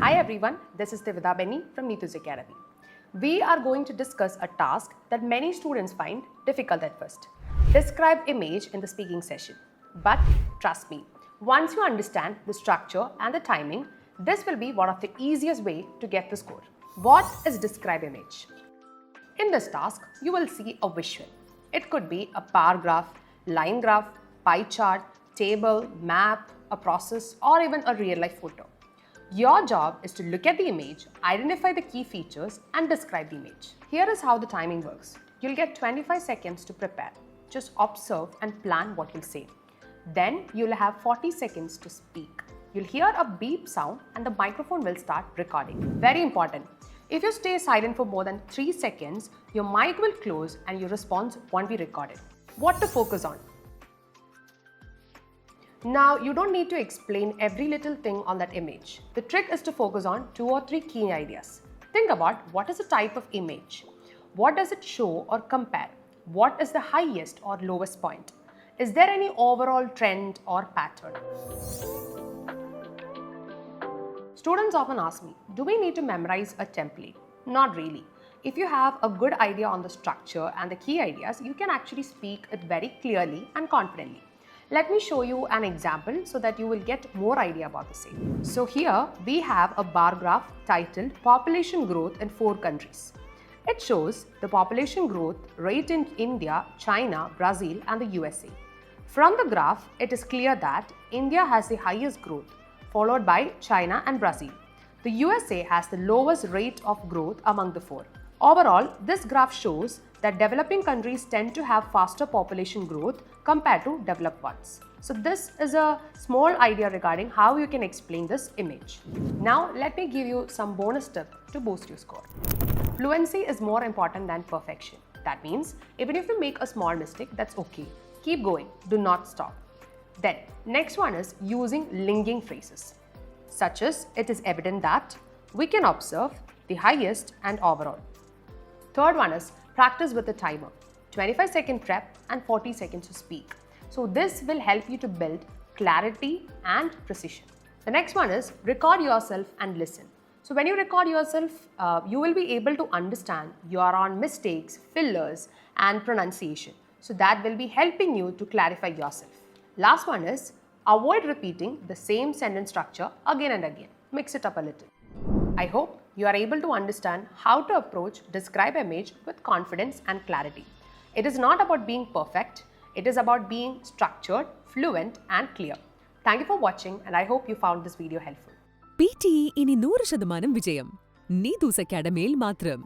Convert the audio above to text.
Hi everyone, this is Divida Benny from Neetu's Academy. We are going to discuss a task that many students find difficult at first. Describe image in the speaking session. But trust me, once you understand the structure and the timing, this will be one of the easiest way to get the score. What is describe image? In this task, you will see a visual. It could be a bar graph, line graph, pie chart, table, map, a process, or even a real-life photo. Your job is to look at the image, identify the key features, and describe the image. Here is how the timing works. You'll get 25 seconds to prepare. Just observe and plan what you'll say. Then you'll have 40 seconds to speak. You'll hear a beep sound and the microphone will start recording. Very important. If you stay silent for more than 3 seconds, your mic will close and your response won't be recorded. What to focus on? Now, you don't need to explain every little thing on that image. The trick is to focus on 2 or 3 key ideas. Think about what is the type of image? What does it show or compare? What is the highest or lowest point? Is there any overall trend or pattern? Students often ask me, do we need to memorize a template? Not really. If you have a good idea on the structure and the key ideas, you can actually speak it very clearly and confidently. Let me show you an example so that you will get more idea about the same. So here we have a bar graph titled Population Growth in 4 countries. It shows the population growth rate in India, China, Brazil and the USA. From the graph, it is clear that India has the highest growth, followed by China and Brazil. The USA has the lowest rate of growth among the 4. Overall, this graph shows that developing countries tend to have faster population growth compared to developed ones. So this is a small idea regarding how you can explain this image. Now let me give you some bonus tip to boost your score. Fluency is more important than perfection. That means even if you make a small mistake, that's okay. Keep going, do not stop. Then next one is using linking phrases, such as it is evident that, we can observe, the highest and overall. Third one is practice with a timer, 25-second prep and 40 seconds to speak. So this will help you to build clarity and precision. The next one is record yourself and listen. So when you record yourself, you will be able to understand your own mistakes, fillers and pronunciation. So that will be helping you to clarify yourself. Last one is avoid repeating the same sentence structure again and again. Mix it up a little. I hope you are able to understand how to approach describe image with confidence and clarity. It is not about being perfect. It is about being structured, fluent and clear. Thank you for watching and I hope you found this video helpful. PTE ഇനി 100% വിജയം. നീതൂസ് അക്കാഡമിയിൽ മാത്രം.